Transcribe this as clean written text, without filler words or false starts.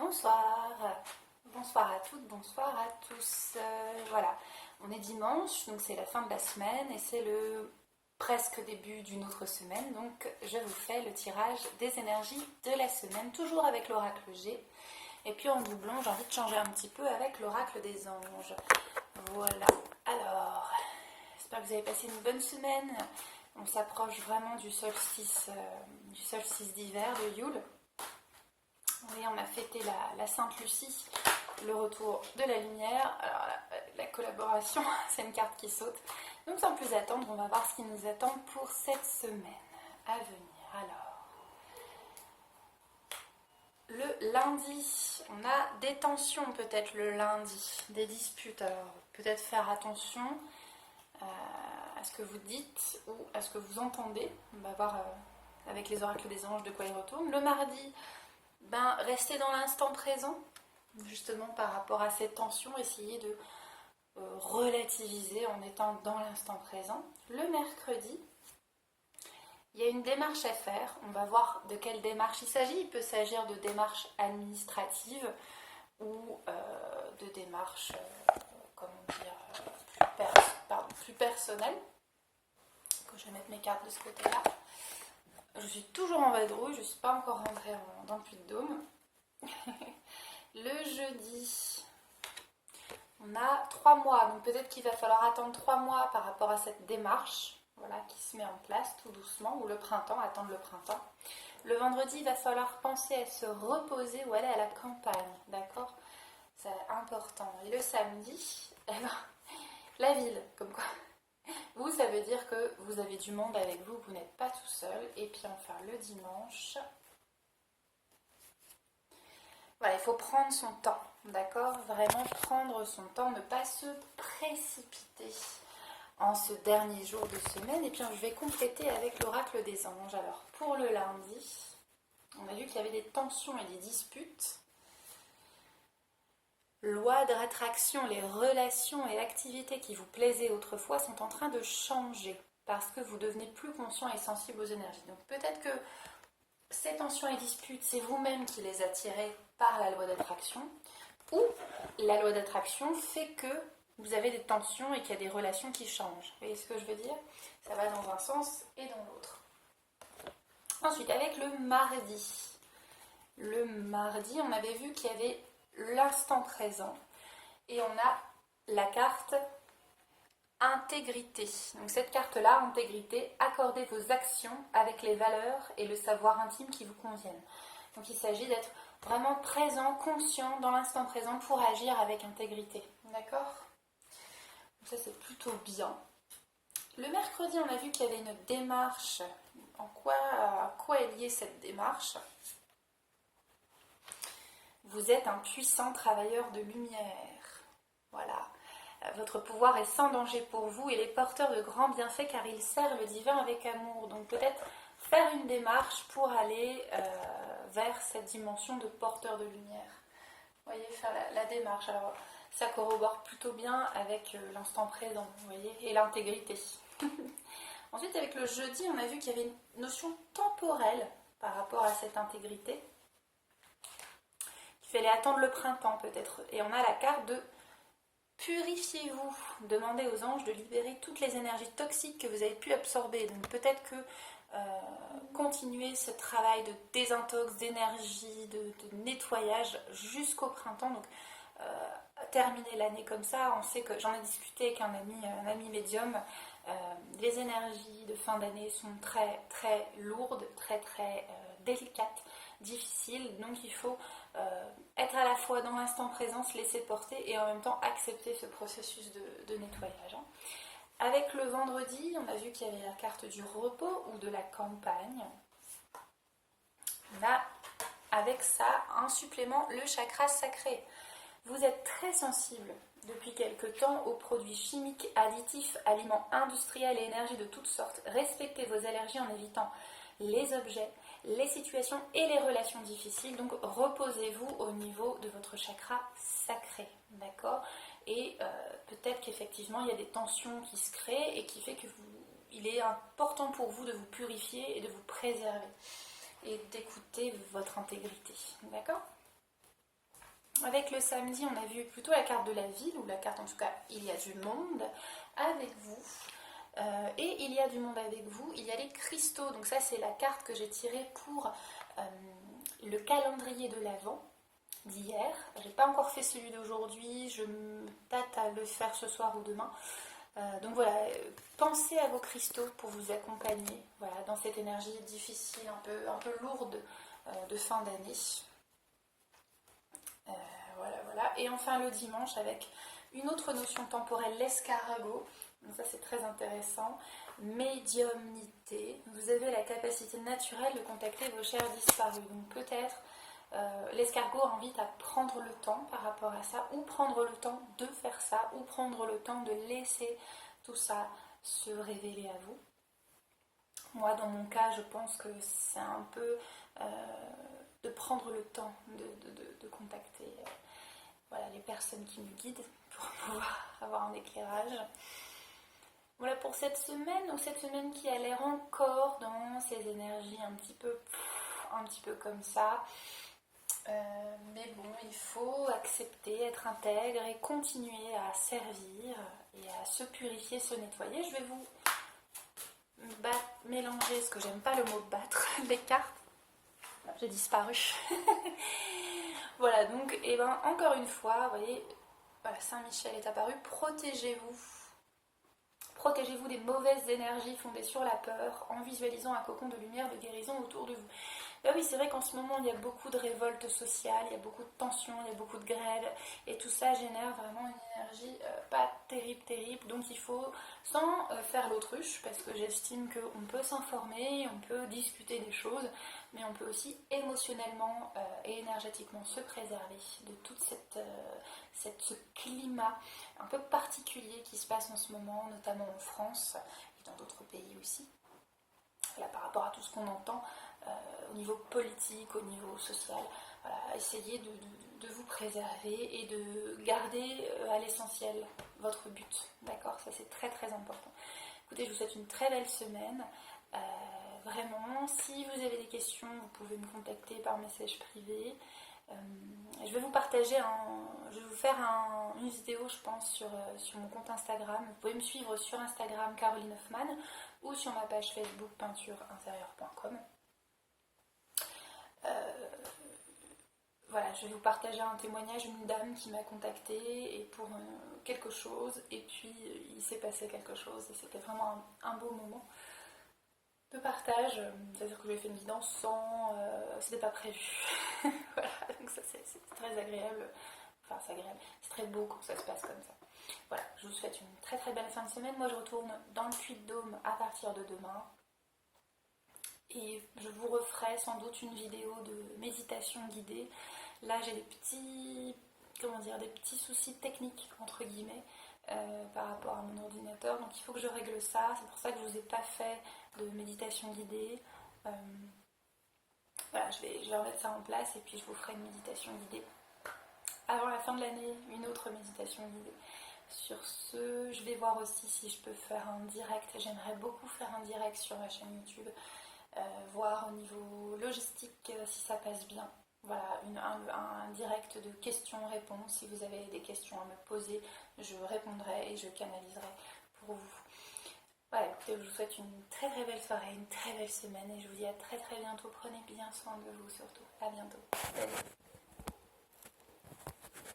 Bonsoir, bonsoir à toutes, bonsoir à tous. Voilà, on est dimanche, donc c'est la fin de la semaine et c'est le presque début d'une autre semaine. Donc je vous fais le tirage des énergies de la semaine, toujours avec l'oracle G. Et puis en doublant, j'ai envie de changer un petit peu avec l'oracle des anges. Voilà, alors, j'espère que vous avez passé une bonne semaine. On s'approche vraiment du solstice d'hiver, de Yule. Oui, on a fêté la Sainte Lucie, le retour de la lumière. Alors la collaboration, c'est une carte qui saute. Donc sans plus attendre, on va voir ce qui nous attend pour cette semaine à venir. Alors, le lundi, on a des tensions peut-être le lundi, des disputes. Alors peut-être faire attention à ce que vous dites ou à ce que vous entendez. On va voir avec les oracles des anges de quoi ils retournent. Le mardi, rester dans l'instant présent, justement par rapport à cette tension, essayer de relativiser en étant dans l'instant présent. Le mercredi, il y a une démarche à faire, on va voir de quelle démarche il s'agit. Il peut s'agir de démarches administratives ou de démarches, plus personnelles. Je vais mettre mes cartes de ce côté-là. Je suis toujours en vadrouille, je ne suis pas encore rentrée dans le Puy-de-Dôme. Le jeudi, on a 3 mois, donc peut-être qu'il va falloir attendre 3 mois par rapport à cette démarche, voilà, qui se met en place tout doucement, ou le printemps, attendre le printemps. Le vendredi, il va falloir penser à se reposer ou aller à la campagne, d'accord? C'est important. Et le samedi, la ville, comme quoi. Vous, ça veut dire que vous avez du monde avec vous, vous n'êtes pas tout seul. Et puis enfin, le dimanche, voilà, il faut prendre son temps, d'accord? Vraiment prendre son temps, ne pas se précipiter en ce dernier jour de semaine. Et puis je vais compléter avec l'oracle des anges. Alors, pour le lundi, on a vu qu'il y avait des tensions et des disputes. Loi de l'attraction, les relations et activités qui vous plaisaient autrefois sont en train de changer parce que vous devenez plus conscient et sensible aux énergies. Donc peut-être que ces tensions et disputes, c'est vous-même qui les attirez par la loi d'attraction, ou la loi d'attraction fait que vous avez des tensions et qu'il y a des relations qui changent. Vous voyez ce que je veux dire? Ça va dans un sens et dans l'autre. Ensuite, avec le mardi. Le mardi, on avait vu qu'il y avait l'instant présent et on a la carte intégrité. Donc cette carte-là, intégrité, accordez vos actions avec les valeurs et le savoir intime qui vous conviennent. Donc il s'agit d'être vraiment présent, conscient dans l'instant présent pour agir avec intégrité. D'accord? Donc ça c'est plutôt bien. Le mercredi, on a vu qu'il y avait une démarche. À quoi est liée cette démarche? Vous êtes un puissant travailleur de lumière. Voilà. Votre pouvoir est sans danger pour vous et il est porteur de grands bienfaits car il sert le divin avec amour. Donc peut-être faire une démarche pour aller vers cette dimension de porteur de lumière. Vous voyez, faire la démarche. Alors ça corrobore plutôt bien avec l'instant présent, vous voyez, et l'intégrité. Ensuite, avec le jeudi, on a vu qu'il y avait une notion temporelle par rapport à cette intégrité. Il fallait attendre le printemps peut-être. Et on a la carte de purifiez-vous. Demandez aux anges de libérer toutes les énergies toxiques que vous avez pu absorber. Donc peut-être que continuer ce travail de désintox, d'énergie, de nettoyage jusqu'au printemps. Donc terminer l'année comme ça. On sait que j'en ai discuté avec un ami médium. Les énergies de fin d'année sont très très lourdes, très très délicates, difficiles. Donc il faut être à la fois dans l'instant présent, se laisser porter et en même temps accepter ce processus de nettoyage. Avec le vendredi, on a vu qu'il y avait la carte du repos ou de la campagne. On a avec ça un supplément, le chakra sacré. Vous êtes très sensible depuis quelque temps aux produits chimiques, additifs, aliments industriels et énergies de toutes sortes. Respectez vos allergies en évitant les objets, les situations et les relations difficiles. Donc reposez-vous au niveau de votre chakra sacré, d'accord? Et peut-être qu'effectivement il y a des tensions qui se créent et qui fait que il est important pour vous de vous purifier et de vous préserver et d'écouter votre intégrité, d'accord? Avec le samedi, on a vu plutôt la carte de la ville, ou la carte en tout cas, il y a du monde avec vous. Et il y a du monde avec vous, il y a les cristaux. Donc ça, c'est la carte que j'ai tirée pour le calendrier de l'Avent d'hier. J'ai pas encore fait celui d'aujourd'hui, je me tâte à le faire ce soir ou demain. Donc voilà, pensez à vos cristaux pour vous accompagner, voilà, dans cette énergie difficile, un peu lourde de fin d'année. Voilà. Et enfin le dimanche avec une autre notion temporelle, l'escargot. Donc ça c'est très intéressant. Médiumnité. Vous avez la capacité naturelle de contacter vos chers disparus. Donc peut-être l'escargot invite à prendre le temps par rapport à ça, ou prendre le temps de faire ça, ou prendre le temps de laisser tout ça se révéler à vous. Moi, dans mon cas, je pense que c'est un peu de prendre le temps de contacter voilà, les personnes qui nous guident pour pouvoir avoir un éclairage. Voilà pour cette semaine, ou cette semaine qui a l'air encore dans ces énergies un petit peu comme ça. Mais bon, il faut accepter, être intègre et continuer à servir et à se purifier, se nettoyer. Je vais vous mélanger, parce que j'aime pas le mot battre, les cartes. J'ai disparu. Voilà, donc, et ben, encore une fois, vous voyez, voilà, Saint-Michel est apparu. Protégez-vous. Protégez-vous des mauvaises énergies fondées sur la peur en visualisant un cocon de lumière de guérison autour de vous. Ben oui, c'est vrai qu'en ce moment, il y a beaucoup de révoltes sociales, il y a beaucoup de tensions, il y a beaucoup de grèves, et tout ça génère vraiment une énergie pas terrible. Donc il faut, sans faire l'autruche, parce que j'estime qu'on peut s'informer, on peut discuter des choses, mais on peut aussi émotionnellement et énergétiquement se préserver de tout ce climat un peu particulier qui se passe en ce moment, notamment en France et dans d'autres pays aussi. Là, par rapport à tout ce qu'on entend au niveau politique, au niveau social, voilà, essayez de vous préserver et de garder à l'essentiel votre but, d'accord? Ça c'est très important. Écoutez, je vous souhaite une très belle semaine, vraiment. Si vous avez des questions, vous pouvez me contacter par message privé. Je vais vous partager, je vais vous faire une vidéo, je pense, sur mon compte Instagram. Vous pouvez me suivre sur Instagram, Caroline Hoffman, ou sur ma page Facebook, peintureintérieure.com. Voilà, je vais vous partager un témoignage d'une dame qui m'a contactée et pour quelque chose, et puis il s'est passé quelque chose, et c'était vraiment un beau moment de partage. C'est-à-dire que je lui ai fait une guidance sans... c'était pas prévu. Voilà, donc ça c'est très agréable. Enfin, c'est agréable. C'est très beau quand ça se passe comme ça. Voilà, je vous souhaite une très belle fin de semaine. Moi, je retourne dans le Puy-de-Dôme à partir de demain. Et je vous referai sans doute une vidéo de méditation guidée. Là, j'ai des petits soucis techniques, entre guillemets, par rapport à mon ordinateur. Donc, il faut que je règle ça. C'est pour ça que je ne vous ai pas fait de méditation guidée. Voilà, je vais remettre ça en place et puis je vous ferai une méditation guidée. Avant la fin de l'année, une autre méditation guidée. Sur ce, je vais voir aussi si je peux faire un direct. J'aimerais beaucoup faire un direct sur ma chaîne YouTube. Voir au niveau logistique si ça passe bien. Voilà, un direct de questions-réponses. Si vous avez des questions à me poser, je répondrai et je canaliserai pour vous. Voilà, écoutez, je vous souhaite une très belle soirée, une très belle semaine et je vous dis à très bientôt. Prenez bien soin de vous surtout. À bientôt. Salut.